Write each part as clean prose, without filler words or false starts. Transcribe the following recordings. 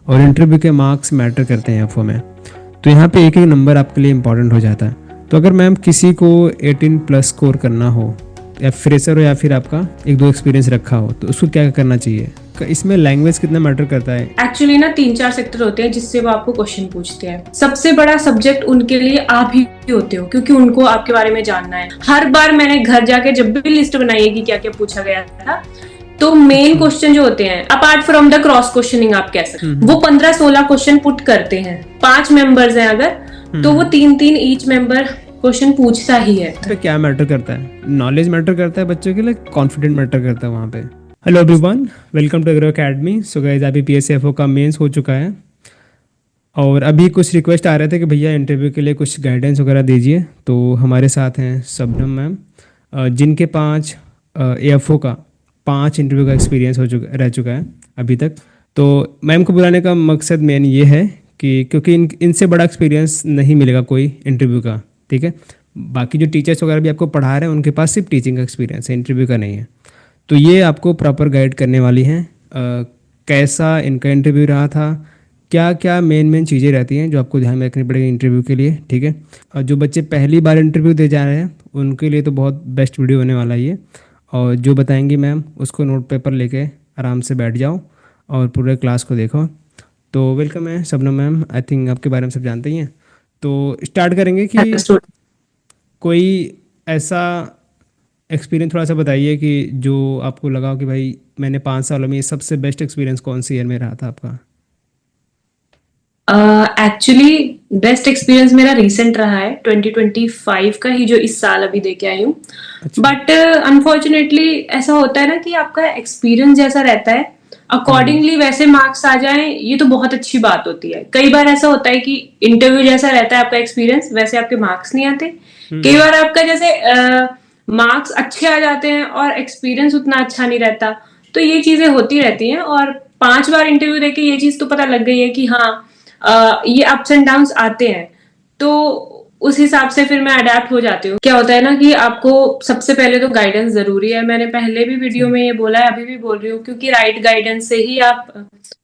और इंटरव्यू के marks matter करते हैं एफओ में। तो यहाँ पे एक एक नंबर आपके लिए इंपॉर्टेंट हो जाता है। तो अगर मैम किसी को 18 प्लस स्कोर करना हो, या फ्रेशर हो या फिर आपका एक दो एक्सपीरियंस रखा हो, तो उसको क्या करना चाहिए? इसमें लैंग्वेज कितना मैटर करता है? एक्चुअली ना 3-4 सेक्टर होते हैं जिससे वो आपको क्वेश्चन पूछते हैं। सबसे बड़ा सब्जेक्ट उनके लिए आप ही होते हो, क्योंकि उनको आपके बारे में जानना है। हर बार मैंने घर जाके जब भी लिस्ट बनाई है कि क्या क्या पूछा गया था, तो मेन क्वेश्चन जो होते हैं apart from the cross questioning आप कह सकते हैं, वो 15-16 क्वेश्चन पुट करते हैं। 5 मेंबर्स हैं अगर, तो वो 3-3 ईच मेंबर क्वेश्चन पूछता ही है। तो क्या मैटर करता है? नॉलेज मैटर करता है बच्चों के लिए, कॉन्फिडेंट मैटर करता है वहाँ पे। Hello everyone, welcome to agro academy. So guys, अभी पीएससीएफओ का मेंस हो चुका है और अभी कुछ रिक्वेस्ट आ रहे थे कि भैया इंटरव्यू के लिए कुछ गाइडेंस वगैरह दीजिए। तो हमारे साथ हैं शबनम मैम, जिनके 5 एएफओ का 5 इंटरव्यू का एक्सपीरियंस रह चुका है अभी तक। तो मैम को बुलाने का मकसद मेन ये है कि क्योंकि इनसे बड़ा एक्सपीरियंस नहीं मिलेगा कोई इंटरव्यू का, ठीक है। बाकी जो टीचर्स वगैरह भी आपको पढ़ा रहे हैं उनके पास सिर्फ टीचिंग का एक्सपीरियंस है, इंटरव्यू का नहीं है। तो ये आपको प्रॉपर गाइड करने वाली हैं कैसा इनका इंटरव्यू रहा था, क्या क्या मेन चीज़ें रहती हैं जो आपको ध्यान में रखनी पड़ेगी इंटरव्यू के लिए, ठीक है। और जो बच्चे पहली बार इंटरव्यू दे जा रहे हैं उनके लिए तो बहुत बेस्ट वीडियो होने वाला है ये। और जो बताएंगी मैम उसको नोट पेपर लेके आराम से बैठ जाओ और पूरे क्लास को देखो। तो वेलकम है शबनम मैम, आई थिंक आपके बारे में सब जानते ही हैं। तो स्टार्ट करेंगे कि कोई ऐसा एक्सपीरियंस थोड़ा सा बताइए कि जो आपको लगा हो कि भाई मैंने 5 सालों में ये सबसे बेस्ट एक्सपीरियंस कौन सी ईयर में रहा था आपका? एक्चुअली बेस्ट एक्सपीरियंस मेरा रिसेंट रहा है 2025 का ही, जो इस साल अभी दे के आई हूँ। अच्छा। बट अनफॉर्चुनेटली ऐसा होता है ना कि आपका एक्सपीरियंस जैसा रहता है अकॉर्डिंगली वैसे मार्क्स आ जाएं, ये तो बहुत अच्छी बात होती है। कई बार ऐसा होता है कि इंटरव्यू जैसा रहता है आपका एक्सपीरियंस, वैसे आपके मार्क्स नहीं आते। कई बार आपका जैसे मार्क्स अच्छे आ जाते हैं और एक्सपीरियंस उतना अच्छा नहीं रहता। तो ये चीजें होती रहती हैं, और 5 बार इंटरव्यू देके ये चीज तो पता लग गई है कि हाँ ये अप्स एंड डाउन्स आते हैं। तो उस हिसाब से फिर मैं अडेप्ट हो जाती हूँ। क्या होता है ना कि आपको सबसे पहले तो गाइडेंस जरूरी है। मैंने पहले भी वीडियो में ये बोला है, अभी भी बोल रही हूँ, क्योंकि राइट गाइडेंस से ही आप,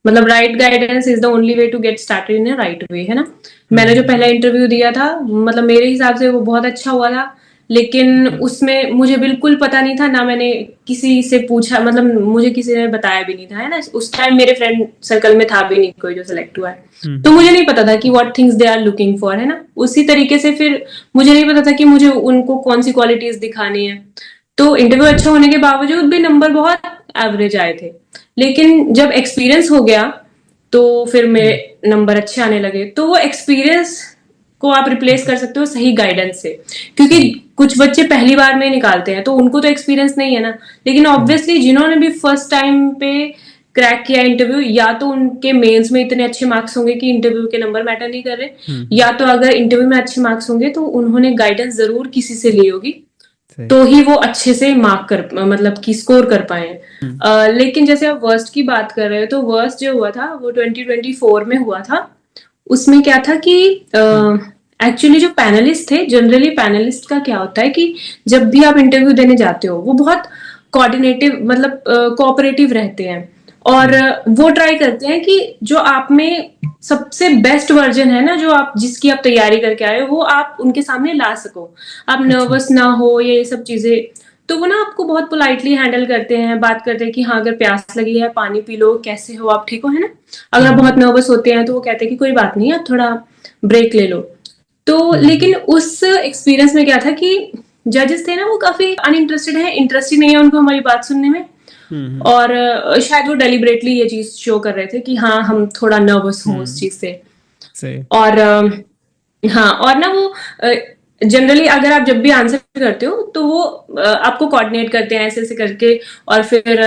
मतलब right guidance is the only way to get started in a right way, है ना। मैंने जो पहला इंटरव्यू दिया था, मतलब मेरे हिसाब से वो बहुत अच्छा हुआ था, लेकिन उसमें मुझे बिल्कुल पता नहीं था ना, मैंने किसी से पूछा, मतलब मुझे किसी ने बताया भी नहीं था, है ना। उस टाइम मेरे फ्रेंड सर्कल में था भी नहीं कोई जो सिलेक्ट हुआ है, तो मुझे नहीं पता था कि what things they are looking for, है ना। उसी तरीके से फिर मुझे नहीं पता था कि मुझे उनको कौन सी क्वालिटीज दिखानी है। तो इंटरव्यू अच्छा होने के बावजूद भी नंबर बहुत एवरेज आए थे। लेकिन जब एक्सपीरियंस हो गया तो फिर मेरे नंबर अच्छे आने लगे। तो वो एक्सपीरियंस को आप रिप्लेस कर सकते हो सही गाइडेंस से, क्योंकि कुछ बच्चे पहली बार में निकालते हैं तो उनको तो एक्सपीरियंस नहीं है ना। लेकिन ऑब्वियसली जिन्होंने भी फर्स्ट टाइम पे क्रैक किया इंटरव्यू, या तो उनके मेंस में इतने अच्छे मार्क्स होंगे कि इंटरव्यू के नंबर मैटर नहीं कर रहे, या तो अगर इंटरव्यू में अच्छे मार्क्स होंगे तो उन्होंने गाइडेंस जरूर किसी से ली होगी, तो ही वो अच्छे से मार्क कर, मतलब कि स्कोर कर पाए। लेकिन जैसे आप वर्स्ट की बात कर रहे हो, तो वर्स्ट जो हुआ था वो 2024 में हुआ था। उसमें क्या था कि एक्चुअली जो पैनलिस्ट थे, जनरली पैनलिस्ट का क्या होता है कि जब भी आप इंटरव्यू देने जाते हो वो बहुत कोऑर्डिनेटिव, मतलब कोऑपरेटिव रहते हैं, और वो ट्राई करते हैं कि जो आप में सबसे बेस्ट वर्जन है ना, जो आप जिसकी आप तैयारी करके आए हो, वो आप उनके सामने ला सको, आप नर्वस ना हो, ये सब चीजें। तो वो ना आपको बहुत पोलाइटली हैंडल करते हैं, बात करते हैं कि हाँ अगर प्यास लगी है पानी पी लो, कैसे हो आप, ठीक हो, है ना। अगर आप बहुत नर्वस होते हैं तो वो कहते हैं कि कोई बात नहीं, आप थोड़ा ब्रेक ले लो। तो लेकिन उस एक्सपीरियंस में क्या था कि जजेस थे ना वो काफी अनइंटरेस्टेड है, इंटरेस्टेड नहीं है उनको हमारी बात सुनने में। और शायद वो डेलिबरेटली ये चीज शो कर रहे थे कि हाँ हम थोड़ा नर्वस हो उस चीज से। सही। और हाँ, और ना वो जनरली अगर आप जब भी आंसर करते हो तो वो आपको कोऑर्डिनेट करते हैं ऐसे ऐसे करके, और फिर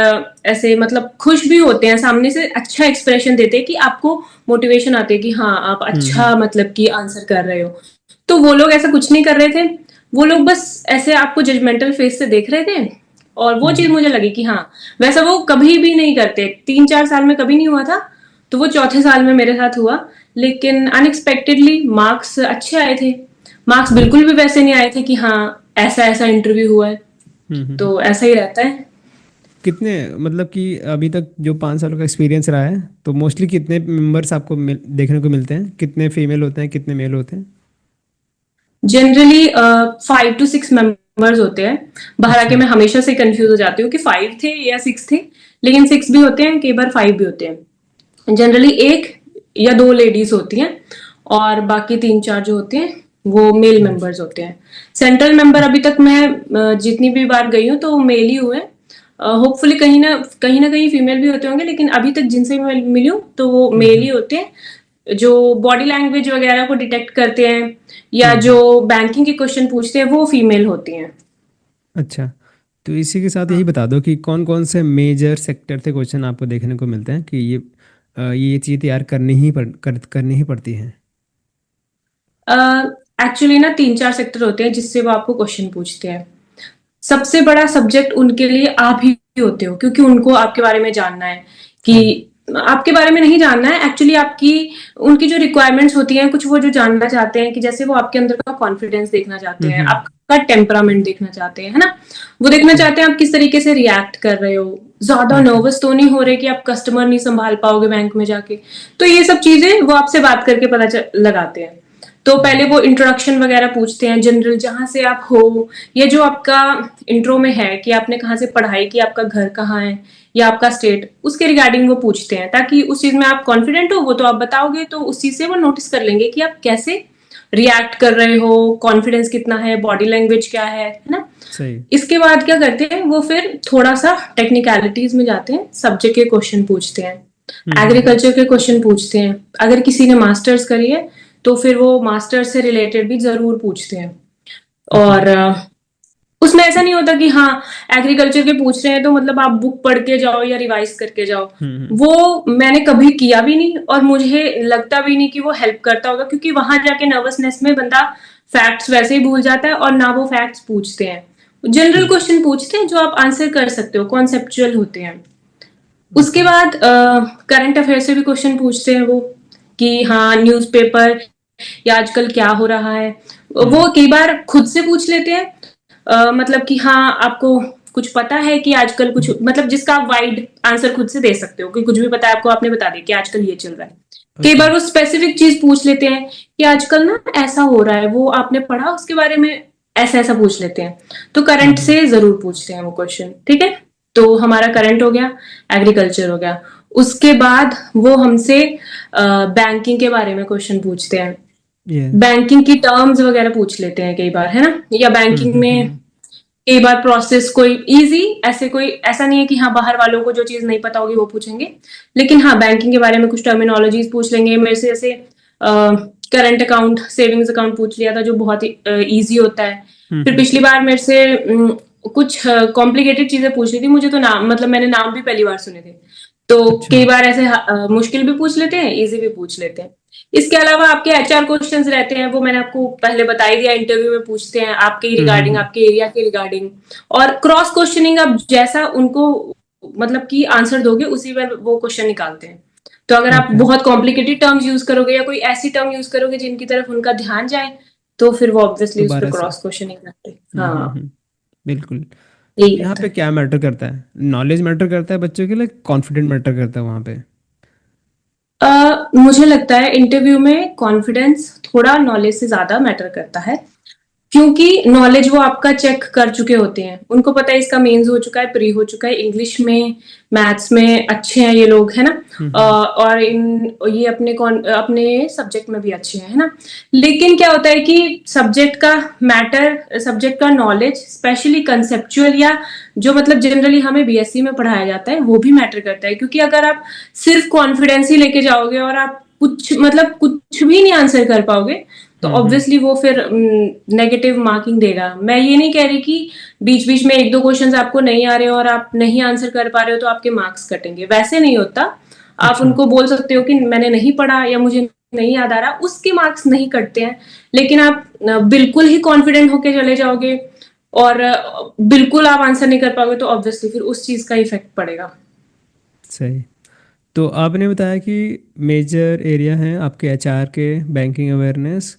ऐसे मतलब खुश भी होते हैं, सामने से अच्छा एक्सप्रेशन देते हैं कि आपको मोटिवेशन आती है कि हाँ आप अच्छा मतलब कि आंसर कर रहे हो। तो वो लोग ऐसा कुछ नहीं कर रहे थे, वो लोग बस ऐसे आपको जजमेंटल फेस से देख रहे थे। और वो चीज मुझे लगी कि हाँ, वैसा वो कभी भी नहीं करते, 3-4 साल में कभी नहीं हुआ था, तो वो चौथे साल में मेरे साथ हुआ। लेकिन अनएक्सपेक्टेडली मार्क्स अच्छे आए थे। मार्क्स बिल्कुल भी वैसे नहीं आए थे कि हाँ ऐसा ऐसा इंटरव्यू हुआ है। तो ऐसा ही रहता है। कितने मतलब कि अभी तक जो 5 सालों का एक्सपीरियंस रहा है, तो मोस्टली कितने मेंबर्स आपको देखने को मिलते हैं? कितने फीमेल होते हैं, कितने मेल होते हैं? जनरली 5 to 6 मेंबर्स होते हैं। बाहर आके अच्छा। मैं हमेशा से कंफ्यूज हो जाती हूँ कि 5 थे या 6 थे, लेकिन 6 भी होते हैं, कई बार 5 भी होते हैं। जनरली एक या दो लेडीज होती हैं और बाकी 3-4 जो होते हैं वो मेल हम्म। मेंबर्स होते हैं। सेंट्रल मेंबर अभी तक मैं जितनी भी बार गई हूँ तो मेल ही हुए। होपफुली कहीं ना कहीं फीमेल भी होते होंगे, लेकिन अभी तक जिनसे मैं मिली हूँ तो वो मेल ही हम्म। होते हैं, जो बॉडी लैंग्वेज वगैरह को डिटेक्ट करते हैं या जो हम्म। बैंकिंग के क्वेश्चन पूछते हैं वो फीमेल होती हैं। अच्छा, तो इसी के साथ यही हाँ। बता दो कि कौन कौन से मेजर सेक्टर से क्वेश्चन आपको देखने को मिलते हैं कि ये चीज़ तैयार करनी ही पड़ती है। एक्चुअली ना 3-4 सेक्टर होते हैं जिससे वो आपको क्वेश्चन पूछते हैं। सबसे बड़ा सब्जेक्ट उनके लिए आप ही होते हो, क्योंकि उनको आपके बारे में जानना है कि हाँ। आपके बारे में नहीं जानना है एक्चुअली, आपकी उनकी जो रिक्वायरमेंट्स होती हैं कुछ, वो जो जानना चाहते हैं कि जैसे वो आपके अंदर का कॉन्फिडेंस देखना चाहते हैं, हम्म। आपका टेम्परामेंट देखना चाहते हैं, है ना। वो देखना हम्म। चाहते हैं आप किस तरीके से रिएक्ट कर रहे हो, ज्यादा हम्म। नर्वस तो नहीं हो रहे कि आप कस्टमर नहीं संभाल पाओगे बैंक में जाके। तो ये सब चीजें वो आपसे बात करके लगाते हैं। तो पहले वो इंट्रोडक्शन वगैरह पूछते हैं जनरल, जहां से आप हो, ये जो आपका इंट्रो में है कि आपने कहाँ से पढ़ाई की, आपका घर कहाँ है या आपका स्टेट, उसके रिगार्डिंग वो पूछते हैं, ताकि उस चीज में आप कॉन्फिडेंट हो, वो तो आप बताओगे, तो उस चीज से वो नोटिस कर लेंगे कि आप कैसे रिएक्ट कर रहे हो, कॉन्फिडेंस कितना है, बॉडी लैंग्वेज क्या है ना। सही। इसके बाद क्या करते हैं वो, फिर थोड़ा सा टेक्निकलिटीज में जाते हैं, सब्जेक्ट के क्वेश्चन पूछते हैं, हम्म। एग्रीकल्चर के क्वेश्चन पूछते हैं। अगर किसी ने मास्टर्स करी है तो फिर वो मास्टर्स से रिलेटेड भी जरूर पूछते हैं। ओके। और उसमें ऐसा नहीं होता कि हाँ एग्रीकल्चर के पूछ रहे हैं तो मतलब आप बुक पढ़ के जाओ या रिवाइज करके जाओ। हम्म। वो मैंने कभी किया भी नहीं और मुझे लगता भी नहीं कि वो हेल्प करता होगा, क्योंकि वहां जाके नर्वसनेस में बंदा फैक्ट्स वैसे ही भूल जाता है और ना वो फैक्ट्स पूछते हैं। जनरल हम्म। क्वेश्चन पूछते हैं जो आप आंसर कर सकते हो, कॉन्सेप्चुअल होते हैं। उसके ओके। बाद करंट अफेयर से भी क्वेश्चन पूछते हैं वो, कि हाँ न्यूज़पेपर या आजकल क्या हो रहा है। हम्म। वो कई बार खुद से पूछ लेते हैं, मतलब कि हाँ आपको कुछ पता है कि आजकल कुछ, मतलब जिसका आप वाइड आंसर खुद से दे सकते हो कि कुछ भी पता है आपको, आपने बता दिया कि आजकल ये चल रहा है। कई ओके। बार वो स्पेसिफिक चीज पूछ लेते हैं कि आजकल ना ऐसा हो रहा है, वो आपने पढ़ा उसके बारे में, ऐसा ऐसा पूछ लेते हैं। तो करंट हम्म। से जरूर पूछते हैं वो क्वेश्चन, ठीक है। तो हमारा करंट हो गया, एग्रीकल्चर हो गया। उसके बाद वो हमसे बैंकिंग के बारे में क्वेश्चन पूछते हैं। यस। बैंकिंग की टर्म्स वगैरह पूछ लेते हैं कई बार, है ना, या बैंकिंग में हम्म। कई बार प्रोसेस कोई इजी, ऐसे कोई ऐसा नहीं है कि हाँ बाहर वालों को जो चीज नहीं पता होगी वो पूछेंगे, लेकिन हाँ बैंकिंग के बारे में कुछ टर्मिनोलॉजीज पूछ लेंगे मेरे से। जैसे करंट अकाउंट, सेविंग्स अकाउंट पूछ लिया था जो बहुत ही इजी होता है। फिर हम्म। पिछली बार मेरे से कुछ कॉम्प्लिकेटेड चीजें पूछ ली थी, मुझे तो नाम, मतलब मैंने नाम भी पहली बार सुने थे। तो अच्छा। कई बार ऐसे मुश्किल भी पूछ लेते हैं, इजी भी पूछ लेते हैं। इसके अलावा आपके एचआर क्वेश्चंस रहते हैं, वो मैंने आपको पहले बता ही दिया, इंटरव्यू में पूछते हैं आपके रिगार्डिंग, हम्म। आपके एरिया के रिगार्डिंग। और क्रॉस क्वेश्चनिंग, आप जैसा उनको मतलब कि आंसर दोगे उसी में वो क्वेश्चन निकालते हैं। तो अगर आप ओके। बहुत कॉम्प्लिकेटेड टर्म्स यूज करोगे या कोई ऐसी टर्म यूज करोगे जिनकी तरफ उनका ध्यान जाए, तो फिर वो ऑब्वियसली उस पर दोबारा से। क्रॉस क्वेश्चनिंग करते हैं। हाँ, बिल्कुल। तो यही यहाँ रहता पे है। क्या मैटर करता है? नॉलेज मैटर करता है बच्चों के लिए, कॉन्फिडेंट मैटर करता है वहाँ पे? मुझे लगता है इंटरव्यू में कॉन्फिडेंस थोड़ा नॉलेज से ज्यादा मैटर करता है, क्योंकि नॉलेज वो आपका चेक कर चुके होते हैं, उनको पता है इसका मेंस हो चुका है, प्री हो चुका है, इंग्लिश में मैथ्स में अच्छे हैं ये लोग, है ना। हम्म। और ये अपने सब्जेक्ट में भी अच्छे हैं, है ना। लेकिन क्या होता है कि सब्जेक्ट का नॉलेज स्पेशली कंसेप्चुअल, या जो मतलब जनरली हमें बीएससी में पढ़ाया जाता है वो भी मैटर करता है। क्योंकि अगर आप सिर्फ कॉन्फिडेंस ही लेके जाओगे और आप कुछ भी नहीं आंसर कर पाओगे, तो हम्म। ऑब्वियसली वो फिर नेगेटिव मार्किंग देगा। मैं ये नहीं कह रही कि बीच बीच में एक दो क्वेश्चंस आपको नहीं आ रहे हो और आप नहीं आंसर कर पा रहे हो तो आपके मार्क्स कटेंगे, वैसे नहीं होता। आप अच्छा। उनको बोल सकते हो कि मैंने नहीं पढ़ा या मुझे नहीं याद आ रहा, उसके मार्क्स नहीं कटते हैं। लेकिन आप बिल्कुल ही कॉन्फिडेंट होके चले जाओगे और बिल्कुल आप आंसर नहीं कर पाओगे, तो ऑब्वियसली फिर उस चीज का इफेक्ट पड़ेगा। सही। तो आपने बताया कि मेजर एरिया हैं आपके एचआर के, बैंकिंग अवेयरनेस,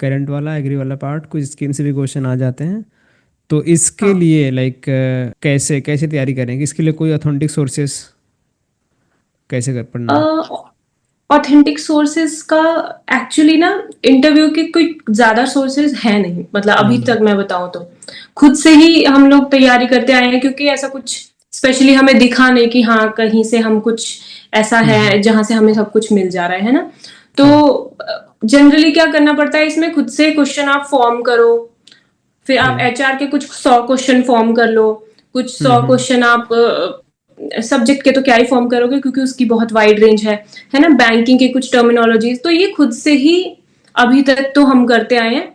करंट वाला, एग्री वाला पार्ट, कुछ स्किल से भी क्वेश्चन आ जाते हैं। तो इसके हाँ। लिए लाइक कैसे कैसे तैयारी करेंगे, इसके लिए कोई ऑथेंटिक सोर्सेस कैसे कर पढ़ना है? ऑथेंटिक सोर्सेज का एक्चुअली ना इंटरव्यू के कोई ज्यादा सोर्सेज है नहीं, मतलब अभी हम्म। तक मैं बताऊं तो खुद से ही हम लोग तैयारी करते आए हैं, क्योंकि ऐसा कुछ स्पेशली हमें दिखा नहीं कि हाँ कहीं से हम कुछ ऐसा हम्म। है जहां से हमें सब कुछ मिल जा रहा है ना। तो हाँ। जनरली क्या करना पड़ता है इसमें, खुद से क्वेश्चन आप फॉर्म करो, फिर आप सही। एचआर के कुछ 100 क्वेश्चन फॉर्म कर लो, कुछ 100 क्वेश्चन आप सब्जेक्ट के तो क्या ही फॉर्म करोगे क्योंकि उसकी बहुत वाइड रेंज है ना, बैंकिंग के कुछ टर्मिनोलॉजीज, तो ये खुद से ही अभी तक तो हम करते आए हैं।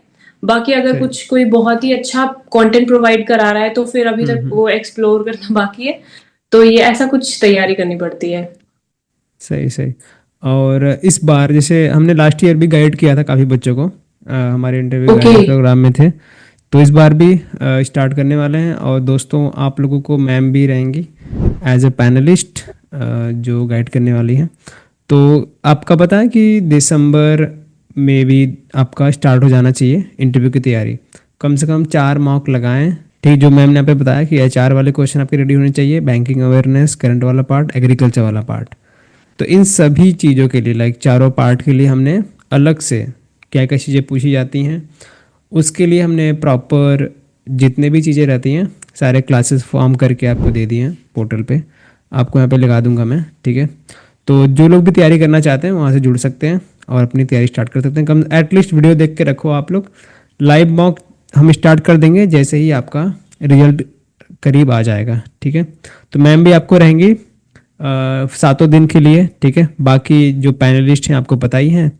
बाकी अगर सही। कुछ कोई बहुत ही अच्छा कंटेंट प्रोवाइड करा रहा है तो फिर अभी तक हम्म। वो एक्सप्लोर करना बाकी है। तो ये ऐसा कुछ तैयारी करनी पड़ती है। सही सही। और इस बार जैसे हमने लास्ट ईयर भी गाइड किया था काफ़ी बच्चों को, हमारे इंटरव्यू ओके। गाइडेंस प्रोग्राम में थे। तो इस बार भी स्टार्ट करने वाले हैं, और दोस्तों आप लोगों को मैम भी रहेंगी एज ए पैनलिस्ट जो गाइड करने वाली हैं। तो आपका पता है कि दिसंबर में भी आपका स्टार्ट हो जाना चाहिए इंटरव्यू की तैयारी। कम से कम 4 मॉक लगाएं। ठीक, जो मैम ने यहाँ पे बताया कि एचआर वाले क्वेश्चन आपके रेडी होने चाहिए, बैंकिंग अवेयरनेस, करंट वाला पार्ट, एग्रीकल्चर वाला पार्ट। तो इन सभी चीज़ों के लिए लाइक चारों पार्ट के लिए हमने अलग से क्या क्या चीज़ें पूछी जाती हैं, उसके लिए हमने प्रॉपर जितने भी चीज़ें रहती हैं सारे क्लासेस फॉर्म करके आपको दे दिए हैं पोर्टल पे। आपको यहाँ पे लगा दूंगा मैं, ठीक है? तो जो लोग भी तैयारी करना चाहते हैं वहाँ से जुड़ सकते हैं और अपनी तैयारी स्टार्ट कर सकते हैं। कम एटलीस्ट वीडियो देख के रखो आप लोग। लाइव मॉक हम स्टार्ट कर देंगे जैसे ही आपका रिजल्ट करीब आ जाएगा, ठीक है? तो मैम भी आपको रहेंगी 7 दिन के लिए, ठीक है? बाकी जो पैनलिस्ट हैं आपको पता ही हैं,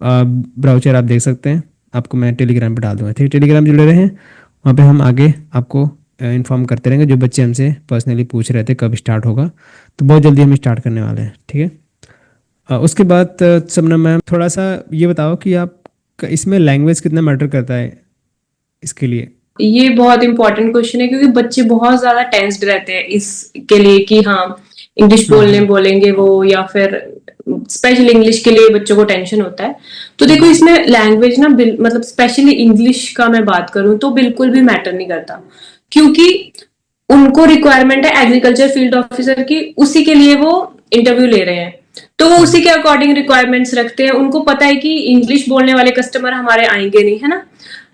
ब्राउचर आप देख सकते हैं, आपको मैं टेलीग्राम पे डाल दूंगा, ठीक है? टेलीग्राम जुड़े रहें, वहाँ पे हम आगे आपको इन्फॉर्म करते रहेंगे। जो बच्चे हमसे पर्सनली पूछ रहे थे कब स्टार्ट होगा, तो बहुत जल्दी हम स्टार्ट करने वाले हैं, ठीक है? उसके बाद सपना मैम थोड़ा सा ये बताओ कि आप इसमें लैंग्वेज कितना मैटर करता है इसके लिए? ये बहुत इंपॉर्टेंट क्वेश्चन है, क्योंकि बच्चे बहुत ज्यादा टेंस्ड रहते हैं इसके लिए कि हाँ इंग्लिश बोलने हम्म। बोलेंगे वो, या फिर स्पेशल इंग्लिश के लिए बच्चों को टेंशन होता है। तो देखो हम्म। इसमें लैंग्वेज ना मतलब स्पेशली इंग्लिश का मैं बात करूं तो बिल्कुल भी मैटर नहीं करता, क्योंकि उनको रिक्वायरमेंट है एग्रीकल्चर फील्ड ऑफिसर की, उसी के लिए वो इंटरव्यू ले रहे हैं। तो वो हम्म। उसी के अकॉर्डिंग रिक्वायरमेंट्स रखते हैं, उनको पता है कि इंग्लिश बोलने वाले कस्टमर हमारे आएंगे नहीं, है ना।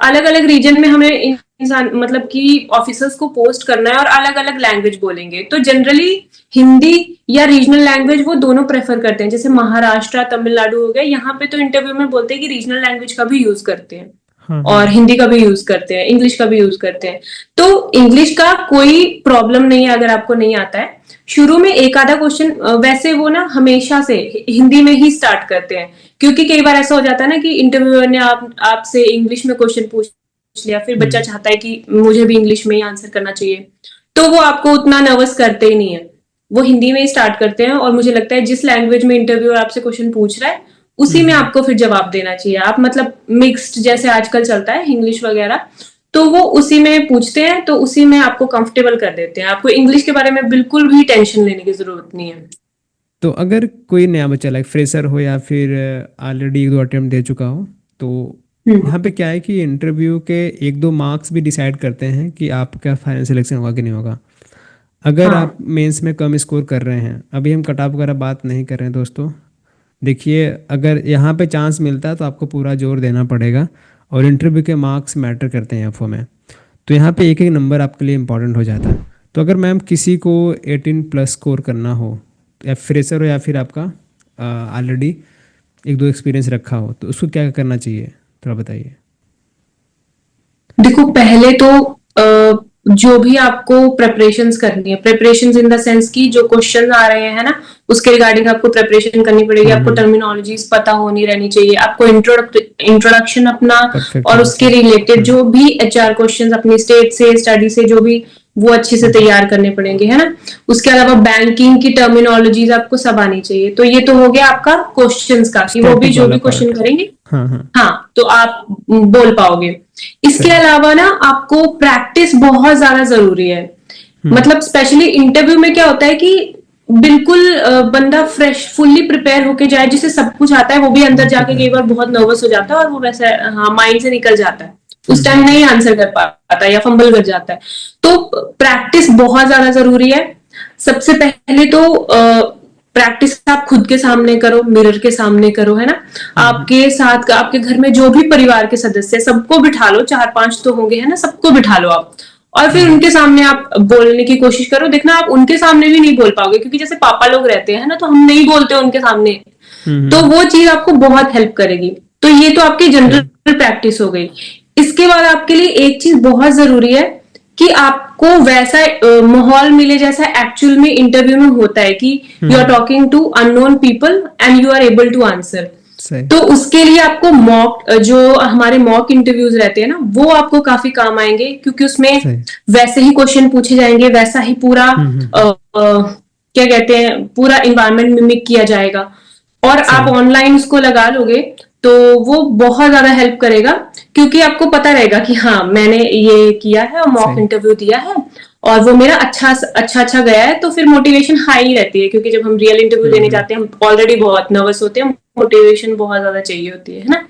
अलग अलग रीजन में हमें इंसान मतलब कि ऑफिसर्स को पोस्ट करना है और अलग अलग लैंग्वेज बोलेंगे, तो जनरली हिंदी या रीजनल लैंग्वेज वो दोनों प्रेफर करते हैं। जैसे महाराष्ट्र तमिलनाडु हो गया, यहाँ पे तो इंटरव्यू में बोलते हैं कि रीजनल लैंग्वेज का भी यूज करते हैं, हाँ और हाँ। हिंदी का भी यूज करते हैं, इंग्लिश का भी यूज करते हैं। तो इंग्लिश का कोई प्रॉब्लम नहीं है अगर आपको नहीं आता है। शुरू में एक आधा क्वेश्चन, वैसे वो ना हमेशा से हिंदी में ही स्टार्ट करते हैं, क्योंकि कई बार ऐसा हो जाता है ना कि इंटरव्यूअर ने आपसे इंग्लिश में क्वेश्चन पूछ लिया, फिर बच्चा हम्म। चाहता है कि मुझे भी इंग्लिश में ही आंसर करना चाहिए, तो वो आपको उतना नर्वस करते ही नहीं है, वो हिंदी में ही स्टार्ट करते हैं। और मुझे लगता है जिस लैंग्वेज में इंटरव्यूअर आपसे क्वेश्चन पूछ रहा है उसी में हम्म। आपको फिर जवाब देना चाहिए। आप मतलब मिक्स्ड जैसे आजकल चलता है इंग्लिश वगैरह, तो वो उसी में पूछते हैं, तो उसी में आपको कंफर्टेबल कर देते हैं। आपको इंग्लिश के बारे में बिल्कुल भी टेंशन लेने की जरूरत नहीं है। तो अगर कोई नया बच्चा लाइक फ्रेशर हो या फिर ऑलरेडी 1-2 अटेम्प्ट दे चुका हो, तो हम्म। यहाँ पे क्या है कि इंटरव्यू के 1-2 मार्क्स भी डिसाइड करते हैं कि आपका फाइनल सिलेक्शन होगा कि नहीं होगा। अगर आप हाँ। मेंस में कम स्कोर कर रहे हैं, अभी हम कट ऑफ वगैरह बात नहीं कर रहे हैं दोस्तों, देखिए अगर यहाँ पे चांस मिलता है तो आपको पूरा जोर देना पड़ेगा, और इंटरव्यू के मार्क्स मैटर करते हैं एफओ में। तो यहाँ पे एक एक नंबर आपके लिए इंपॉर्टेंट हो जाता है। तो अगर मैम किसी को 18+ स्कोर करना हो, या फ्रेशर हो या फिर आपका ऑलरेडी 1-2 एक्सपीरियंस रखा हो, तो उसको क्या करना चाहिए, थोड़ा बताइए। देखो पहले तो जो भी आपको प्रेपरेशंस करनी है, प्रिपरेशंस इन द सेंस की जो क्वेश्चन आ रहे हैं ना उसके रिगार्डिंग आपको प्रिपरेशन करनी पड़ेगी। आपको हम्म। टर्मिनोलॉजीज पता होनी रहनी चाहिए, आपको इंट्रोडक्शन अपना परफेक्ट और आंसर। उसके रिलेटेड हम्म। जो भी एचआर क्वेश्चंस अपनी स्टेट से स्टडी से जो भी, वो अच्छे से हम्म। तैयार करने पड़ेंगे, है ना। उसके अलावा बैंकिंग की टर्मिनोलॉजीज आपको सब आनी चाहिए। तो ये तो हो गया आपका क्वेश्चंस का, कि वो भी स्टैटिक जो वाला भी क्वेश्चन पार्ट। करेंगे हाँ हाँ। हाँ तो आप बोल पाओगे। इसके सही। अलावा ना आपको प्रैक्टिस बहुत ज्यादा जरूरी है। हम्म। मतलब स्पेशली इंटरव्यू में क्या होता है कि बिल्कुल बंदा फ्रेश फुल्ली प्रिपेयर होके जाए, जिसे सब कुछ आता है, वो भी अंदर वो तो जाके है। कई बार बहुत नर्वस हो जाता है और वो वैसे हाँ माइंड से निकल जाता है, उस टाइम हम्म। नहीं आंसर कर पा पाता है या फंबल कर जाता है। तो प्रैक्टिस बहुत ज्यादा जरूरी है। सबसे पहले तो प्रैक्टिस आप खुद के सामने करो, मिरर के सामने करो, है ना। आपके साथ आपके घर में जो भी परिवार के सदस्य है, सबको बिठा लो, 4-5 तो होंगे, है ना, सबको बिठा लो आप, और फिर उनके सामने आप बोलने की कोशिश करो। देखना आप उनके सामने भी नहीं बोल पाओगे, क्योंकि जैसे पापा लोग रहते हैं ना, तो हम नहीं बोलते उनके सामने, तो वो चीज आपको बहुत हेल्प करेगी। तो ये तो आपकी जनरल प्रैक्टिस हो गई। इसके बाद आपके लिए एक चीज बहुत जरूरी है कि आपको वैसा माहौल मिले जैसा एक्चुअल में इंटरव्यू में होता है, कि you are talking to unknown people and you are able to answer. तो उसके लिए आपको मॉक, जो हमारे मॉक इंटरव्यूज रहते हैं ना, वो आपको काफी काम आएंगे, क्योंकि उसमें वैसे ही क्वेश्चन पूछे जाएंगे, वैसा ही पूरा क्या कहते हैं, पूरा इन्वायरमेंट मिमिक किया जाएगा, और आप ऑनलाइन उसको लगा लोगे तो वो बहुत ज्यादा हेल्प करेगा, क्योंकि आपको पता रहेगा कि हाँ मैंने ये किया है और मॉक इंटरव्यू दिया है और वो मेरा अच्छा गया है। तो फिर मोटिवेशन हाई रहती है, क्योंकि जब हम रियल इंटरव्यू देने जाते हैं हम ऑलरेडी बहुत नर्वस होते हैं, मोटिवेशन बहुत ज्यादा चाहिए होती है ना।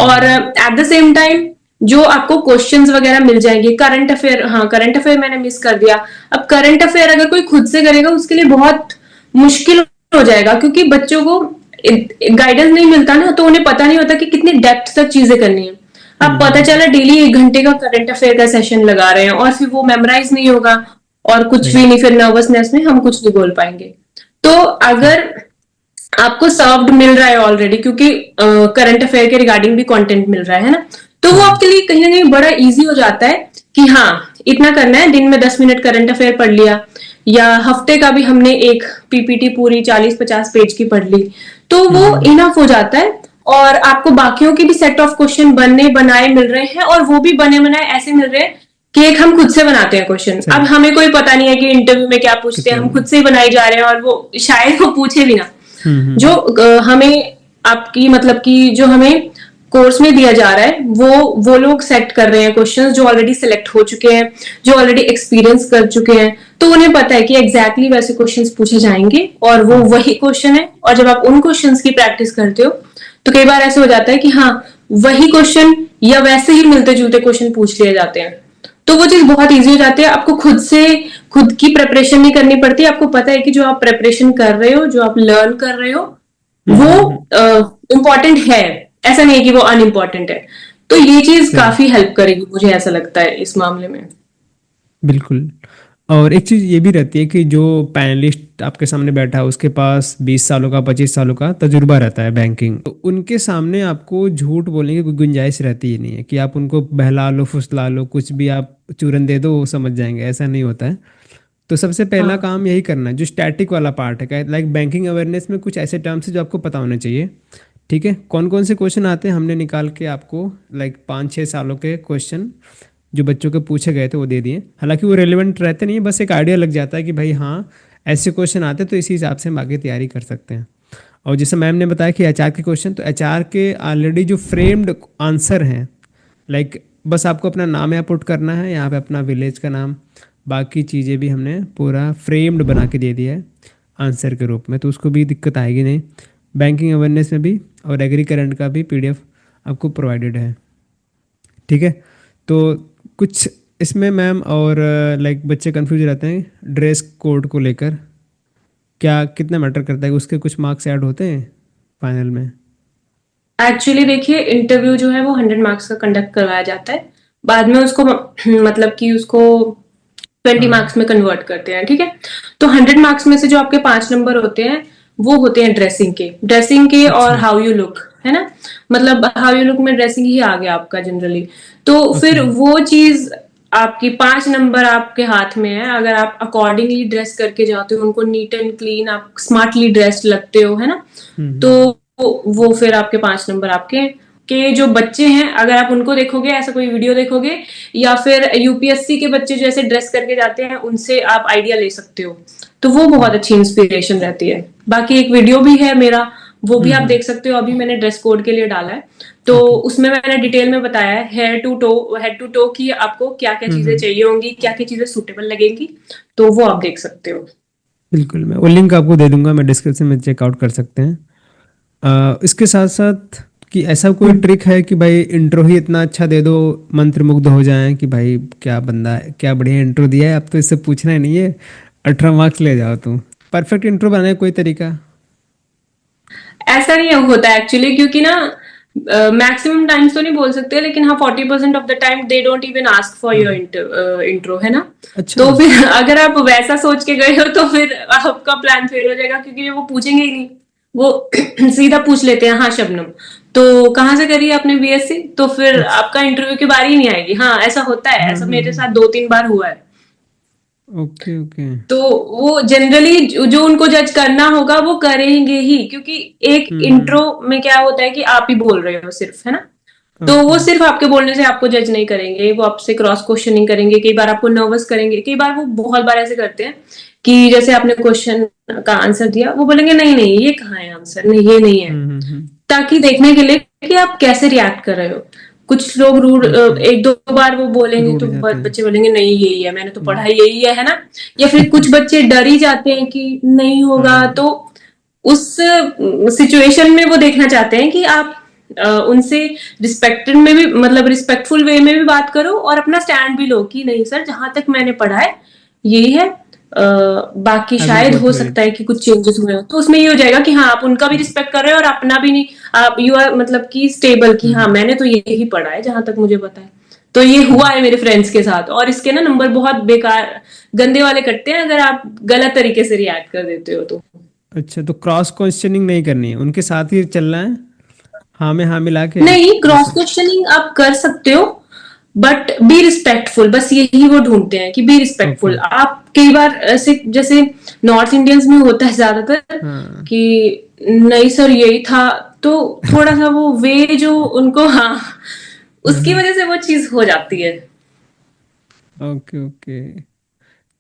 और एट द सेम टाइम जो आपको क्वेश्चंस वगैरह मिल जाएंगे, करंट अफेयर, हाँ करंट अफेयर मैंने मिस कर दिया। अब करंट अफेयर अगर कोई खुद से करेगा उसके लिए बहुत मुश्किल हो जाएगा, क्योंकि बच्चों को गाइडेंस नहीं मिलता ना, तो उन्हें पता नहीं होता कि कितनी डेप्थ तक चीजें करनी है। अब पता चला डेली 1 घंटे का करंट अफेयर का सेशन लगा रहे हैं और फिर वो मेमोराइज नहीं होगा और कुछ भी नहीं, फिर नर्वसनेस में हम कुछ नहीं बोल पाएंगे। तो अगर आपको सर्व्ड मिल रहा है ऑलरेडी, क्योंकि करंट अफेयर के रिगार्डिंग भी कंटेंट मिल रहा है ना, तो वो आपके लिए कहीं ना कहीं बड़ा इजी हो जाता है कि हाँ इतना करना है, दिन में 10 मिनट करंट अफेयर पढ़ लिया, या हफ्ते का भी हमने एक पीपीटी पूरी 40-50 पेज की पढ़ ली, तो वो इनफ हो जाता है। और आपको बाकियों के भी सेट ऑफ क्वेश्चन बने बनाए मिल रहे हैं, और वो भी बने बनाए ऐसे मिल रहे हैं कि एक हम खुद से बनाते हैं क्वेश्चन। अब हमें कोई पता नहीं है कि इंटरव्यू में क्या पूछते हैं, हम खुद से ही बनाए जा रहे हैं, और वो शायद वो पूछे भी ना। जो हमें आपकी मतलब कि जो हमें कोर्स में दिया जा रहा है, वो लोग सेट कर रहे हैं क्वेश्चंस, जो ऑलरेडी सिलेक्ट हो चुके हैं, जो ऑलरेडी एक्सपीरियंस कर चुके हैं, तो उन्हें पता है कि एग्जैक्टली वैसे क्वेश्चंस पूछे जाएंगे और वो वही क्वेश्चन है। और जब आप उन क्वेश्चंस की प्रैक्टिस करते हो तो कई बार ऐसे हो जाता है कि हाँ वही क्वेश्चन या वैसे ही मिलते जुलते क्वेश्चन पूछ लिए जाते हैं, तो वो चीज बहुत इजी हो जाती है। आपको खुद की प्रिपरेशन नहीं करनी पड़ती। आपको पता है कि जो आप प्रिपरेशन कर रहे हो, जो आप लर्न कर रहे हो, वो इम्पोर्टेंट है, ऐसा नहीं है कि वो अनइम्पोर्टेंट है। तो ये चीज काफी हेल्प करेगी, मुझे ऐसा लगता है इस मामले में। बिल्कुल। और एक चीज़ ये भी रहती है कि जो पैनलिस्ट आपके सामने बैठा है उसके पास 20 सालों का 25 सालों का तजुर्बा रहता है बैंकिंग, तो उनके सामने आपको झूठ बोलने की कोई गुंजाइश रहती ही नहीं है कि आप उनको बहला लो फुसला लो, कुछ भी आप चूरन दे दो वो समझ जाएंगे, ऐसा नहीं होता है। तो सबसे पहला काम यही करना है, जो स्टैटिक वाला पार्ट है, लाइक बैंकिंग अवेयरनेस में कुछ ऐसे टर्म्स है जो आपको पता होने चाहिए। ठीक है, कौन कौन से क्वेश्चन आते हैं हमने निकाल के आपको लाइक 5-6 सालों के क्वेश्चन जो बच्चों के पूछे गए थे वो दे दिए। हालांकि वो रेलिवेंट रहते नहीं है, बस एक आइडिया लग जाता है कि भाई हाँ ऐसे क्वेश्चन आते तो इसी हिसाब से हम आगे तैयारी कर सकते हैं। और जैसे मैम ने बताया कि एचआर के क्वेश्चन, तो एचआर के ऑलरेडी जो फ्रेम्ड आंसर हैं, लाइक बस आपको अपना नाम यहाँ पुट करना है, यहाँ पे अपना विलेज का नाम, बाकी चीज़ें भी हमने पूरा फ्रेम्ड बना के दे दिया है आंसर के रूप में, तो उसको भी दिक्कत आएगी नहीं। बैंकिंग अवेयरनेस में भी और एग्री करंट का भी पीडीएफ आपको प्रोवाइडेड है। ठीक है, तो कुछ इसमें मैम और लाइक बच्चे कंफ्यूज रहते हैं ड्रेस कोड को लेकर, क्या कितना मैटर करता है, उसके कुछ मार्क्स ऐड होते हैं फाइनल में? एक्चुअली देखिए, इंटरव्यू जो है वो 100 मार्क्स का कंडक्ट करवाया जाता है, बाद में उसको मतलब कि उसको 20 मार्क्स में कन्वर्ट करते हैं। ठीक है, तो 100 मार्क्स में से जो आपके 5 नंबर होते हैं वो होते हैं ड्रेसिंग के और हाउ यू लुक, है ना। मतलब हाउ यू लुक में ड्रेसिंग ही आ गया आपका जनरली। तो फिर वो चीज आपकी 5 नंबर आपके हाथ में है। अगर आप अकॉर्डिंगली ड्रेस करके जाते हो, उनको नीट एंड क्लीन, आप स्मार्टली ड्रेस्ड लगते हो, है ना, तो वो फिर आपके 5 नंबर आपके के जो बच्चे हैं, अगर आप उनको देखोगे, ऐसा कोई वीडियो देखोगे, या फिर यूपीएससी के बच्चे जैसे ड्रेस करके जाते हैं, उनसे आप आइडिया ले सकते हो। तो वो बहुत अच्छी इंस्पिरेशन रहती है। बाकी एक वीडियो भी है मेरा, वो भी आप देख सकते हो, अभी मैंने ड्रेस कोड के लिए डाला है, तो उसमें मैंने डिटेल में बताया है हेड टू टो की आपको क्या क्या चीजें चाहिए होंगी, क्या क्या चीजें सूटेबल लगेंगी, तो वो आप देख सकते हो। बिल्कुल, मैं वो लिंक आपको दे दूंगा, मैं डिस्क्रिप्शन में चेकआउट कर सकते हैं। इसके साथ साथ कि ऐसा कोई ट्रिक है कि भाई इंट्रो ही इतना अच्छा दे दो, मंत्रमुग्ध हो जाएं कि भाई क्या बंदा है, क्या बढ़िया इंट्रो दिया है, अब तो इससे पूछना ही नहीं है, 18 मार्क्स ले जाओ तुम। परफेक्ट इंट्रो बनाने का कोई तरीका? ऐसा नहीं होता एक्चुअली, क्योंकि ना मैक्सिमम टाइम्स तो नहीं बोल सकते, लेकिन हाँ 40% of the time they don't even ask for your हाँ। इंट्रो, है ना। अच्छा। तो फिर अगर आप वैसा सोच के गए हो तो फिर आपका प्लान फेल हो जाएगा, क्योंकि वो पूछेंगे ही नहीं। वो सीधा पूछ लेते हैं, हाँ शबनम तो कहाँ से करी है आपने बीएससी, तो फिर अच्छा। आपका इंटरव्यू की बारी ही नहीं आएगी। हाँ ऐसा होता है, हाँ ऐसा हाँ मेरे हाँ। साथ 2-3 बार हुआ है। Okay okay. तो वो जनरली जो उनको जज करना होगा वो करेंगे ही, क्योंकि एक हम्म। इंट्रो में क्या होता है कि आप ही बोल रहे हो सिर्फ, है ना। तो वो ओके। सिर्फ आपके बोलने से आपको जज नहीं करेंगे, वो आपसे क्रॉस क्वेश्चनिंग करेंगे, कई बार आपको नर्वस करेंगे, कई बार वो बहुत बार ऐसे करते हैं कि जैसे आपने क्वेश्चन का आंसर दिया, वो बोलेंगे नहीं नहीं ये कहाँ है आंसर, नहीं ये नहीं है, हम्म। ताकि देखने के लिए कि आप कैसे रिएक्ट कर रहे हो। कुछ लोग रूड, ओके। एक दो बार वो बोलेंगे रूठ तो जाते हैं। बच्चे बोलेंगे नहीं यही है, मैंने तो पढ़ा हम्म। यही है ना। या फिर कुछ बच्चे डर ही जाते हैं कि नहीं होगा, हाँ। तो उस सिचुएशन में वो देखना चाहते हैं कि आप उनसे रिस्पेक्टेड में भी, मतलब रिस्पेक्टफुल वे में भी बात करो, और अपना स्टैंड भी लो कि नहीं सर जहां तक मैंने पढ़ा है यही है, बाकी आई विल शायद गो हो थ्रू सकता इट। है कि कुछ चेंजेस हुए हो, तो उसमें ये हो जाएगा कि हाँ आप उनका भी रिस्पेक्ट कर रहे हो और अपना भी नहीं, आप यू आर मतलब कि स्टेबल कि हाँ हम्म। मैंने तो यही पढ़ा है जहां तक मुझे पता है। तो ये हुआ है मेरे फ्रेंड्स के साथ, और इसके ना नंबर बहुत बेकार गंदे वाले कटते हैं अगर आप गलत तरीके से रिएक्ट कर देते हो तो। अच्छा, तो क्रॉस क्वेश्चनिंग नहीं करनी है, उनके साथ ही चलना है, हाँ में हाँ मिला के, नहीं, क्रॉस ऐसा? क्वेश्चनिंग आप कर सकते हो, बट बी रिस्पेक्टफुल, बस यही वो ढूंढते हैं कि बी ओके। रिस्पेक्टफुल। आप कई बार ऐसे जैसे नॉर्थ इंडियंस में होता है ज्यादातर हाँ। कि नहीं सर यही था, तो थोड़ा सा वो वे जो उनको, हाँ हाँ उसकी हाँ। वजह से वो चीज हो जाती है। Okay okay.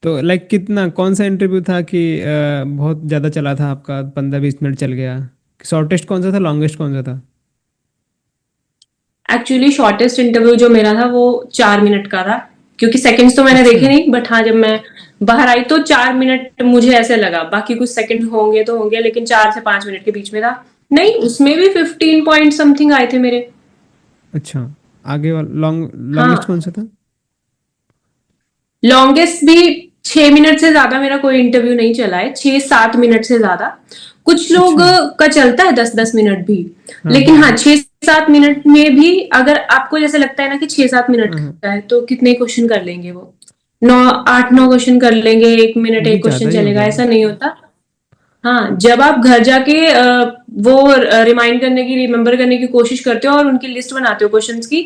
तो लाइक कितना, कौन सा इंटरव्यू था कि बहुत ज़्यादा चला था आपका, 15-20 मिनट चल गया? शॉर्टेस्ट कौन सा था, लॉन्गेस्ट कौन सा था? एक्चुअली शॉर्टेस्ट इंटरव्यू जो मेरा था वो 4 मिनट का था, क्योंकि सेकंड्स तो मैंने अच्छा। देखे नहीं, बट हाँ जब मैं बाहर आई तो 4 मिनट मुझे ऐसे लगा, बाकी कुछ सेकंड होंगे तो होंगे, लेकिन 4 से 5 मिनट के बीच में था। नहीं, उसमें भी 15 पॉइंट समथिंग आए थे मेरे। अच्छा। आगे वाला लॉन्गेस्ट कौन हाँ, सा था? लॉन्गेस्ट भी 6 मिनट से ज्यादा मेरा कोई इंटरव्यू नहीं चला है, 6-7 मिनट से ज्यादा। कुछ लोग अच्छा। का चलता है 10-10 मिनट भी, हाँ हाँ लेकिन हाँ हाँ 6-7 मिनट में भी अगर आपको जैसे लगता है ना कि 6-7 मिनट हाँ हाँ। का है, तो कितने क्वेश्चन कर लेंगे वो, 9-8-9 क्वेश्चन कर लेंगे, 1 मिनट ये एक क्वेश्चन ज़्यादा ही हो चलेगा, गया। ऐसा नहीं होता। हाँ जब आप घर जाके वो रिमाइंड करने की, रिमेम्बर करने की कोशिश करते हो और उनकी लिस्ट बनाते हो क्वेश्चंस की,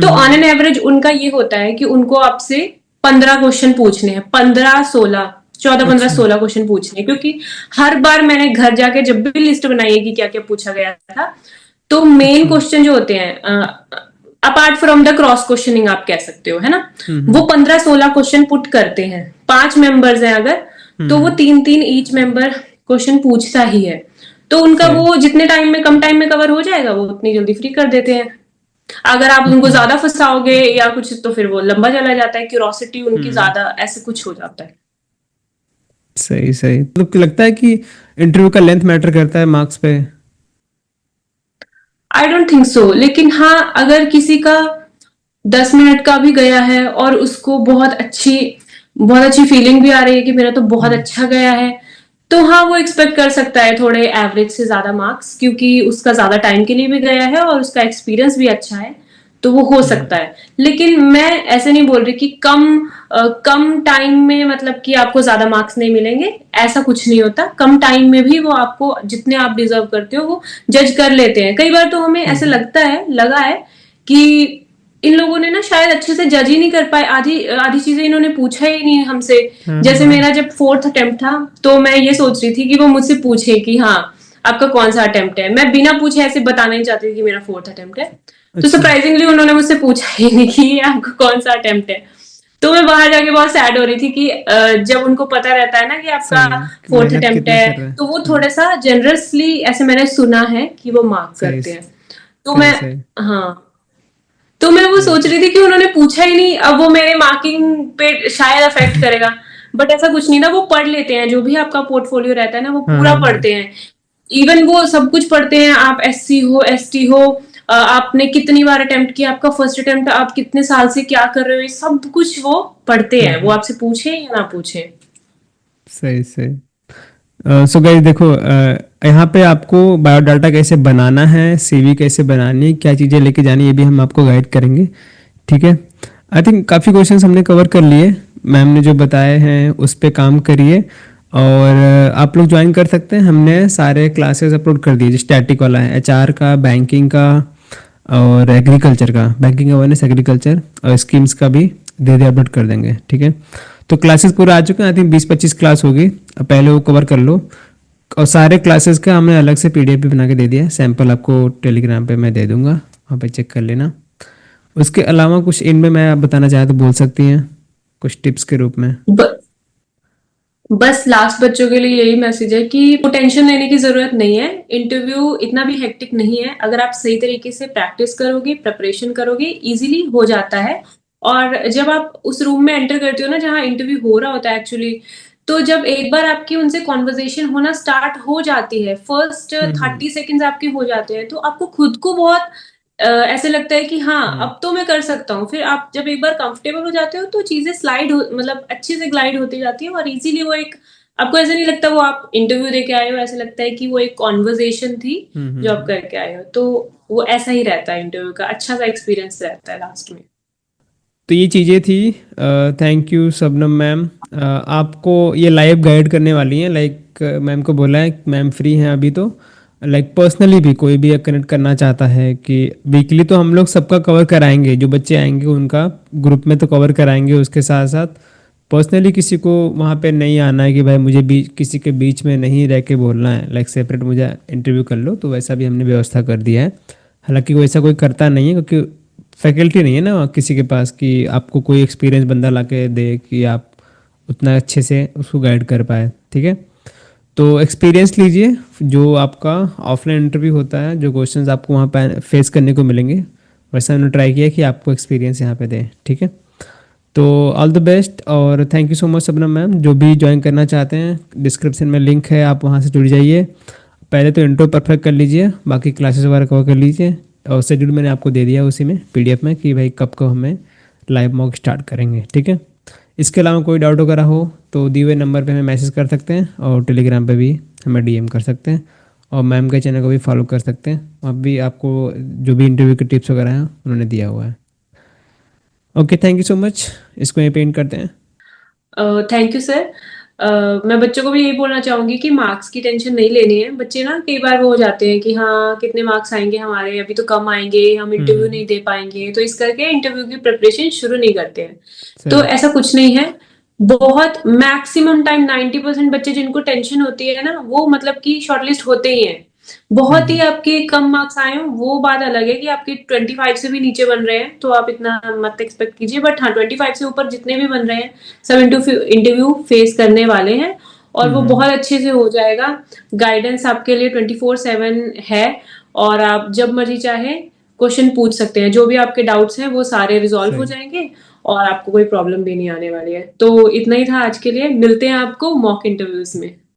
तो ऑन हम्म। एन एवरेज उनका ये होता है कि उनको आपसे 15 क्वेश्चन पूछने हैं, 15-16, 14-15 अच्छा। 16 क्वेश्चन पूछने हैं, क्योंकि हर बार मैंने घर जाके जब भी लिस्ट बनाई है कि क्या क्या पूछा गया था, तो मेन अच्छा। क्वेश्चन जो होते हैं apart from the cross questioning आप कह सकते हो, है ना, वो हम्म। 15-16 क्वेश्चन पुट करते हैं। 5 मेंबर्स हैं अगर, तो वो हम्म। 3-3 ईच मेंबर क्वेश्चन पूछता ही है। तो उनका सही। वो जितने टाइम में, कम टाइम में कवर हो जाएगा, वो उतनी जल्दी फ्री कर देते हैं। अगर आप उनको हम्म। ज्यादा फंसाओगे या कुछ, तो फिर वो लंबा चला जाता है, क्यूरोसिटी उनकी हम्म। ज्यादा, ऐसे कुछ हो जाता है। सही सही, तो लगता है कि इंटरव्यू का लेंथ मैटर करता है मार्क्स पे? आई डोंट थिंक सो, लेकिन हाँ अगर किसी का 10 मिनट का भी गया है और उसको बहुत अच्छी फीलिंग भी आ रही है कि मेरा तो बहुत हम्म। अच्छा गया है, तो हाँ वो एक्सपेक्ट कर सकता है थोड़े एवरेज से ज्यादा मार्क्स, क्योंकि उसका ज्यादा टाइम के लिए भी गया है और उसका एक्सपीरियंस भी अच्छा है, तो वो हो सकता हम्म। है। लेकिन मैं ऐसे नहीं बोल रही कि कम टाइम में मतलब कि आपको ज्यादा मार्क्स नहीं मिलेंगे, ऐसा कुछ नहीं होता। कम टाइम में भी वो आपको जितने आप डिजर्व करते हो वो जज कर लेते हैं। कई बार तो हमें ऐसे हम्म। लगा है कि इन लोगों ने ना शायद अच्छे से जज ही नहीं कर पाए, आधी आधी चीजें इन्होंने पूछा ही नहीं हमसे। हाँ जैसे हाँ। मेरा जब फोर्थ अटेम्प्ट था, तो मैं ये सोच रही थी कि वो मुझसे पूछे कि हाँ आपका कौन सा अटेम्प्ट है, मैं बिना पूछे ऐसे बताना नहीं चाहती थी कि मेरा फोर्थ अटेम्प्ट है। तो अच्छा। सरप्राइजिंगली उन्होंने मुझसे पूछा ही नहीं कि ये आपका कौन सा अटेम्प्ट है। तो मैं बाहर जाके बहुत सैड हो रही थी कि जब उनको पता रहता है ना कि आपका सही है कि फोर्थ मेहनत अटेम्प्ट कितनी है, कर रहा है। तो वो थोड़ा सा जनरसली, ऐसे मैंने सुना है कि वो मार्क सही करते हैं। तो सही मैं, सही। हाँ तो मैं वो सोच हम्म। रही थी कि उन्होंने पूछा ही नहीं, अब वो मेरे मार्किंग पे शायद अफेक्ट करेगा। बट ऐसा कुछ नहीं था, वो पढ़ लेते हैं जो भी आपका पोर्टफोलियो रहता है ना, वो हाँ पूरा हाँ हाँ। पढ़ते हैं। इवन वो सब कुछ पढ़ते हैं, आप एससी हो एसटी हो, आपने कितनी बार अटेम्प्ट किया, आपका फर्स्ट अटेम्प्ट, आप कितने साल से क्या कर रहे हो, ये सब कुछ वो पढ़ते हैं, वो आपसे पूछे या ना पूछे। सही सही। सो गाइस देखो, यहाँ पे आपको बायोडाटा कैसे बनाना है, सीवी कैसे बनानी है, क्या चीज़ें लेके जानी है, ये भी हम आपको गाइड करेंगे। ठीक है। आई थिंक काफ़ी क्वेश्चंस हमने कवर कर लिए। मैम ने जो बताए हैं उस पे काम करिए। और आप लोग ज्वाइन कर सकते हैं, हमने सारे क्लासेस अपलोड कर दिए, जो स्टैटिक वाला है, एचआर का, बैंकिंग का और एग्रीकल्चर का, बैंकिंग अवेयरनेस, एग्रीकल्चर और स्कीम्स का भी धीरे धीरे अपलोड कर देंगे। ठीक है। तो क्लासेस पूरे आ चुके हैं, आई थिंक 20-25 क्लास होगी। अब पहले वो कवर कर लो। और सारे क्लासेस का हमने अलग से पीडीएफ भी बना के दे दिया है, सैंपल आपको टेलीग्राम पे मैं दे दूंगा, वहाँ पे चेक कर लेना। उसके अलावा कुछ इनमें मैं आप बताना चाहे तो बोल सकती हैं, कुछ टिप्स के रूप में। ब, बस लास्ट बच्चों के लिए यही मैसेज है कि वो टेंशन लेने की जरूरत नहीं है, इंटरव्यू इतना भी हेक्टिक नहीं है, अगर आप सही तरीके से प्रैक्टिस करोगे, प्रिपरेशन करोगे, इजीली हो जाता है। और जब आप उस रूम में एंटर करते हो ना जहाँ इंटरव्यू हो रहा होता है एक्चुअली, तो जब एक बार आपकी उनसे कॉन्वर्जेशन होना स्टार्ट हो जाती है, फर्स्ट हम्म 30 सेकेंड्स आपके हो जाते हैं, तो आपको खुद को बहुत ऐसे लगता है कि हाँ हम्म अब तो मैं कर सकता हूँ। फिर आप जब एक बार कंफर्टेबल हो जाते हो तो चीजें स्लाइड हो, मतलब अच्छे से ग्लाइड होती जाती है, और इजीली वो एक, आपको ऐसा नहीं लगता वो आप इंटरव्यू दे के आए हो, ऐसा लगता है कि वो एक कॉन्वर्जेशन थी जो आप हम्म। करके आए हो। तो वो ऐसा ही रहता है, इंटरव्यू का अच्छा सा एक्सपीरियंस रहता है लास्ट में। तो ये चीज़ें थी। Thank you Shabnam ma'am. आपको ये लाइव गाइड करने वाली हैं, लाइक मैम को बोला है, मैम फ्री हैं अभी तो। लाइक पर्सनली भी कोई भी कनेक्ट करना चाहता है कि वीकली तो हम लोग सबका कवर कराएंगे, जो बच्चे आएंगे उनका ग्रुप में तो कवर कराएंगे, उसके साथ साथ पर्सनली किसी को वहाँ पे नहीं आना है कि भाई मुझे किसी के बीच में नहीं रह के बोलना है, लाइक सेपरेट मुझे इंटरव्यू कर लो, तो वैसा भी हमने व्यवस्था कर दिया है। हालांकि वैसा कोई करता नहीं है, क्योंकि फैकल्टी नहीं है ना वहाँ किसी के पास कि आपको कोई एक्सपीरियंस बंदा ला के दे कि आप उतना अच्छे से उसको गाइड कर पाए। ठीक है। तो एक्सपीरियंस लीजिए, जो आपका ऑफलाइन इंटरव्यू होता है, जो क्वेश्चंस आपको वहाँ पे फेस करने को मिलेंगे, वैसा हमने ट्राई किया कि आपको एक्सपीरियंस यहाँ पे दें। ठीक है। तो ऑल द बेस्ट और thank you so much Shabnam ma'am. जो भी ज्वाइन करना चाहते हैं, डिस्क्रिप्शन में लिंक है, आप वहाँ से जुड़ जाइए। पहले तो इंट्रो परफेक्ट कर लीजिए, बाकी क्लासेस वगैरह कवर कर लीजिए। और शेड्यूल मैंने आपको दे दिया उसी में पीडीएफ में कि भाई कब कब हमें लाइव मॉक स्टार्ट करेंगे। ठीक है। इसके अलावा कोई डाउट वगैरह हो तो दिए हुए नंबर पे हमें मैसेज कर सकते हैं, और टेलीग्राम पे भी हमें डीएम कर सकते हैं, और मैम के चैनल को भी फॉलो कर सकते हैं, वहाँ भी आपको जो भी इंटरव्यू के टिप्स वगैरह हैं उन्होंने दिया हुआ है। Okay, thank you so much. इसको यहीं पेंट करते हैं। Thank you sir. मैं बच्चों को भी यही बोलना चाहूंगी कि मार्क्स की टेंशन नहीं लेनी है। बच्चे ना कई बार वो हो जाते हैं कि हाँ कितने मार्क्स आएंगे हमारे, अभी तो कम आएंगे, हम इंटरव्यू हम्म। नहीं दे पाएंगे, तो इस करके इंटरव्यू की प्रिपरेशन शुरू नहीं करते हैं। तो सही। ऐसा कुछ नहीं है। बहुत मैक्सिमम टाइम 90% बच्चे जिनको टेंशन होती है ना, वो मतलब कि शॉर्टलिस्ट होते ही हैं। बहुत ही हम्म। आपके कम मार्क्स आए हो वो बात अलग है कि आपके 25 से भी नीचे बन रहे हैं, तो आप इतना मत एक्सपेक्ट कीजिए, बट हाँ 25 से ऊपर जितने भी बन रहे हैं सब इंटरव्यू फेस करने वाले हैं, और वो हम्म। बहुत अच्छे से हो जाएगा। गाइडेंस आपके लिए 24/7 है, और आप जब मर्जी चाहे क्वेश्चन पूछ सकते हैं, जो भी आपके डाउट्स हैं वो सारे रिजॉल्व हो सही। जाएंगे, और आपको कोई प्रॉब्लम भी नहीं आने वाली है। तो इतना ही था आज के लिए, मिलते हैं आपको मॉक इंटरव्यूज में।